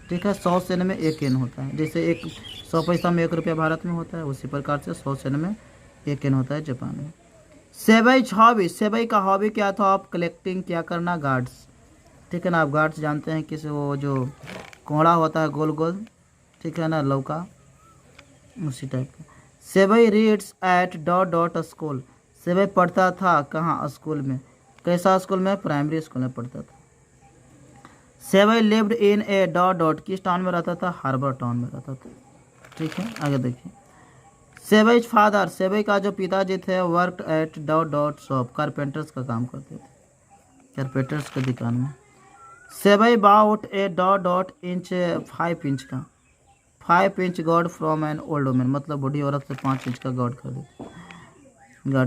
ठीक है। 100 सेन में 1 एन होता है। जैसे 100 पैसा में 1 रुपया भारत में होता है, उसी प्रकार से 100 सेन में 1 एन होता है जापान में। सेबईज हॉबी। सेबई का हॉबी क्या था? ऑफ कलेक्टिंग क्या करना? गार्ड्स। ठीक है ना। आप गार्ड्स जानते हैं किस वो जो कोहड़ा होता है गोल गोल, ठीक है ना, लौका, उसी टाइप का। सेबई रीड्स एट डॉट स्कूल। सेबई पढ़ता था कहाँ? स्कूल में। कैसा स्कूल में? प्राइमरी स्कूल में पढ़ता था। सेबई लिव्ड इन ए डॉट किस टाउन में रहता था? हार्बर टाउन में रहता था। ठीक है, आगे देखिए। सेबईज फादर। सेबई का जो पिताजी थे worked at dot shop. Carpenters का काम करते थे, कारपेंटर्स की दुकान में। Seibei bought a dot inch 5 inch का 5 inch gourd from an old woman. मतलब बूढ़ी औरत से 5 इंच का गॉड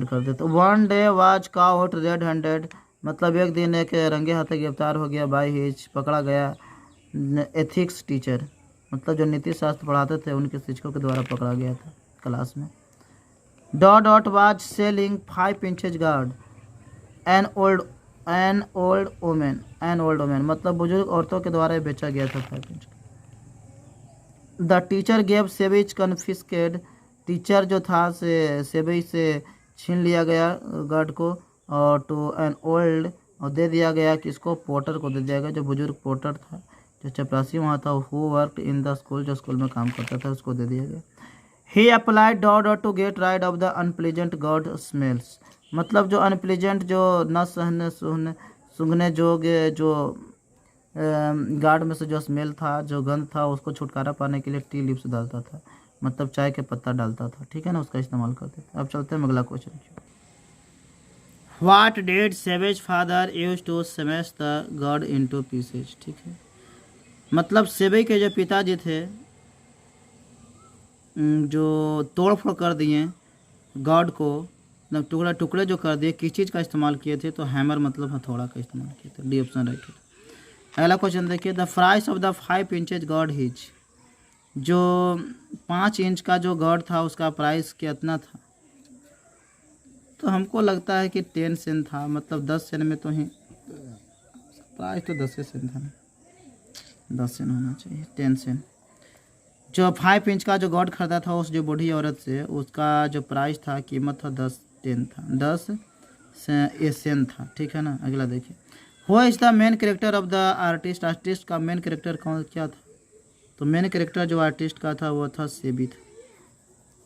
कर देते। One day was cout red handed. मतलब एक दिन एक रंगे हाथे गिरफ्तार हो गया। बाई हिच पकड़ा गया। एथिक्स टीचर मतलब जो नीति शास्त्र पढ़ाते थे उनके शिक्षकों के द्वारा पकड़ा गया था क्लास में। Dot was selling 5 inches gourd an old women मतलब बुजुर्ग औरतों के द्वारा बेचा गया था 5 inch. The teacher gave Seibei's confiscated. Teacher जो था से सेबई से छीन लिया गया गार्ड को और टू एन ओल्ड और दे दिया गया किसको? पोर्टर को दे दिया गया। जो बुजुर्ग पोर्टर था जो चपरासी वहाँ था who work in the school, जो स्कूल में काम करता था, उसको दे दिया गया। He applied dot to get rid of the unpleasant gourd smells. मतलब जो अनप्लीजेंट जो न सहने सूंघने जोगे जो गार्ड में से जो स्मेल था, जो गंध था, उसको छुटकारा पाने के लिए टी लिप्स डालता था। मतलब चाय के पत्ता डालता था। ठीक है ना, उसका इस्तेमाल करते थे। अब चलते हैं अगला question. What did savage father use to smash the god into pieces. ठीक है, मतलब सेबई के जो पिताजी थे जो तोड़ फोड़ कर दिए गॉड को, मतलब टुकड़ा टुकड़े जो कर दिए, किस चीज़ का इस्तेमाल किए थे? तो हैमर मतलब हथौड़ा का इस्तेमाल किए थे। डी ऑप्शन राइट है। अगला क्वेश्चन देखिए, the price of the 5 inches God his, जो 5 इंच का जो गॉड था उसका प्राइस कितना था? तो हमको लगता है कि 10 सेंट था, मतलब 10 सेंट में तो ही प्राइस तो 10 सेंट था ना, 10 सेंट होना चाहिए, 10 सेंट। जो 5 इंच का जो गॉड खरीदा था उस जो बूढ़ी औरत से, उसका जो प्राइस था, कीमत था 10 था, 10 सेंट था, ठीक है ना। अगला देखिए, who is the main character of the artist, artist का मेन कैरेक्टर कौन क्या था? तो मेन कैरेक्टर जो आर्टिस्ट का था वो था सेबी था,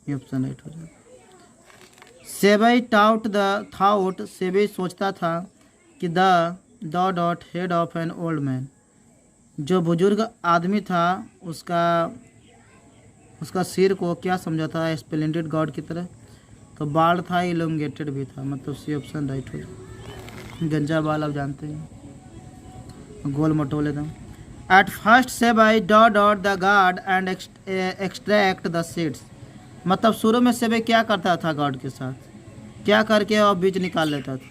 ये ऑप्शन राइट हो जाएगा। सेबई टाउट द थाउट, सेबई सोचता था कि the dot head of an old man, जो बुजुर्ग आदमी था उसका सिर को क्या समझा था? स्प्लेंडेड गॉड की तरह। तो बाल था, इलोंगेटेड भी था, मतलब सी ऑप्शन राइट हो जाएगा। गंजा बाल आप जानते हैं, गोल मटोल एकदम। At first Seibei dot the gourd and extract the seeds, मतलब शुरू में सेबई क्या करता था? गॉड के साथ क्या करके और बीज निकाल लेता था,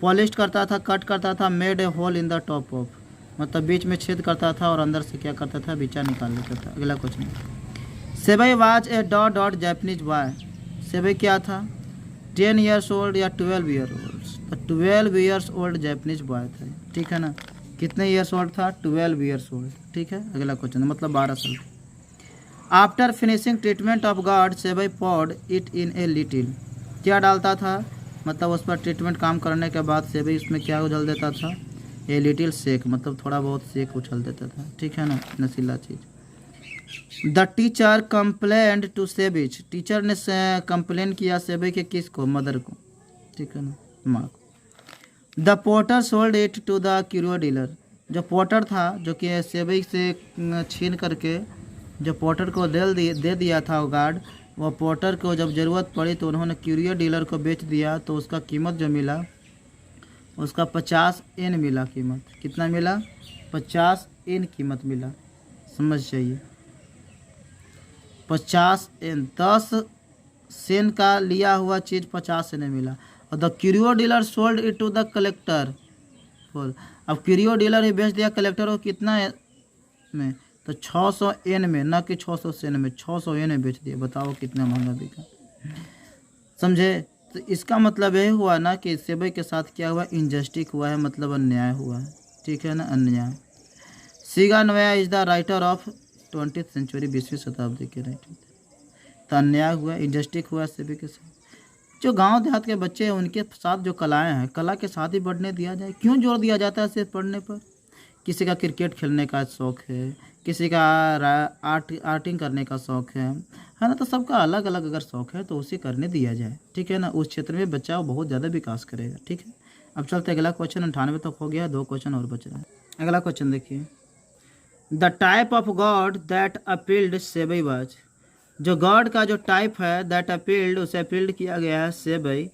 पॉलिश करता था, कट करता था, made a hole in the top of, मतलब बीच में छेद करता था और अंदर से क्या करता था? बीचा निकाल लेता था। अगला question, Seibei was a dot Japanese boy, Seibei क्या था? 10 ईयर्स ओल्ड या 12 ईयर ओल्ड? तो 12 ईयर्स ओल्ड जापानीज बॉय था, ठीक है ना। कितने ईयर्स ओल्ड था? 12 ईयर्स ओल्ड, ठीक है। अगला क्वेश्चन, मतलब 12 साल। After finishing treatment of gourd Seibei poured it in a little, क्या डालता था? मतलब उस पर ट्रीटमेंट काम करने के बाद सेबई उसमें क्या उछल देता था? ए लिटिल शेक, मतलब थोड़ा बहुत शेक उछल देता था, ठीक है ना, नशीला चीज़। The teacher complained to Seibei's, teacher ने कंप्लेन किया सेबई के किसको? मदर को, ठीक है ना, माँ को। The porter sold it to the curio dealer, जो पोर्टर था जो कि सेबई से छीन करके जो पोर्टर को दे दिया था वो गार्ड, वो पोर्टर को जब ज़रूरत पड़ी तो उन्होंने क्यूरियो डीलर को बेच दिया। तो उसका कीमत जो मिला उसका 50 एन मिला, कीमत कितना मिला? 50 एन कीमत मिला, समझ जाइए, 50 एन, 10 सेन का लिया हुआ चीज़ 50 एन मिला। और the curio dealer sold it to the collector, अब क्यूरियो डीलर ही बेच दिया कलेक्टर को कितना में? तो 600 एन में, ना कि 600 सेन में, 600 एन में बेच दिया। बताओ कितना महंगा बिका, समझे। तो इसका मतलब यही हुआ ना कि सेबई के साथ क्या हुआ? इनजस्टिस हुआ है, मतलब अन्याय हुआ है, ठीक है ना, अन्याय। Shiga Naoya is the writer of 20th century, 20वीं शताब्दी के राइटर। तो अन्याय हुआ, इनजस्टिस हुआ सेबई के साथ। जो गांव देहात के बच्चे हैं उनके साथ जो कलाएं हैं, कला के साथ ही बढ़ने दिया जाए। क्यों जोर दिया जाता है सिर्फ पढ़ने पर? किसी का क्रिकेट खेलने का शौक़ है, किसी का आर्टिंग करने का शौक़ है ना। तो सबका अलग अलग अगर शौक़ है तो उसे करने दिया जाए, ठीक है ना। उस क्षेत्र में बच्चा बहुत ज़्यादा विकास करेगा, ठीक है। अब चलते अगला क्वेश्चन, 98 तक हो गया, 2 क्वेश्चन और बच रहा है। अगला क्वेश्चन देखिए, the type of gourd that appealed Seibei was, जो गॉड का जो टाइप है दैट अपील्ड, उसे अपील्ड किया गया है सेबई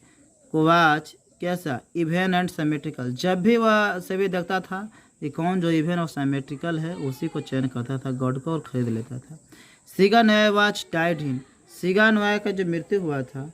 को, वाज कैसा? Even and symmetrical. जब भी वह सेबई देखता था कि कौन जो इवन और सिमेट्रिकल है उसी को चयन करता था गॉड को और ख़रीद लेता था। सीगा नोया वाज डाइड इन, सीगा नोया का जो मृत्यु हुआ था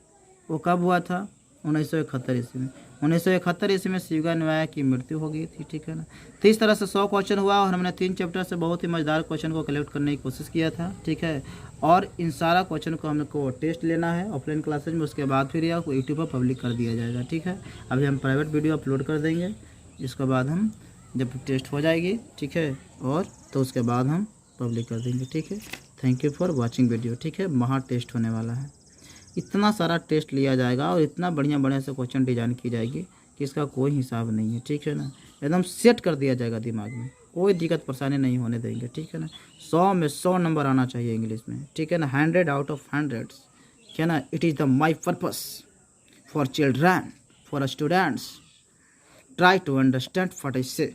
वो कब हुआ था? 1971 ईस्वी में। 1971 ईस्वी में सीगा नोया की मृत्यु हो गई थी, ठीक है ना। तो इस तरह से 100 क्वेश्चन हुआ और हमने 3 चैप्टर से बहुत ही मज़ेदार क्वेश्चन को कलेक्ट करने की कोशिश किया था, ठीक है। और इन सारा क्वेश्चन को हमको टेस्ट लेना है ऑफलाइन क्लासेज में, उसके बाद फिर यह यूट्यूब पर पब्लिक कर दिया जाएगा, ठीक है। अभी हम प्राइवेट वीडियो अपलोड कर देंगे, इसके बाद हम जब टेस्ट हो जाएगी, ठीक है, और तो उसके बाद हम पब्लिक कर देंगे, ठीक है। Thank you for watching video, ठीक है। महा टेस्ट होने वाला है, इतना सारा टेस्ट लिया जाएगा और इतना बढ़िया बढ़िया से क्वेश्चन डिजाइन की जाएगी कि इसका कोई हिसाब नहीं है, ठीक है ना। एकदम सेट कर दिया जाएगा दिमाग में, कोई दिक्कत परेशानी नहीं होने देंगे, ठीक है ना। 100 में 100 नंबर आना चाहिए इंग्लिश में, ठीक है ना। 100 आउट ऑफ 100, क्या ना। It is the my purpose for children, for students, try to understand what I से।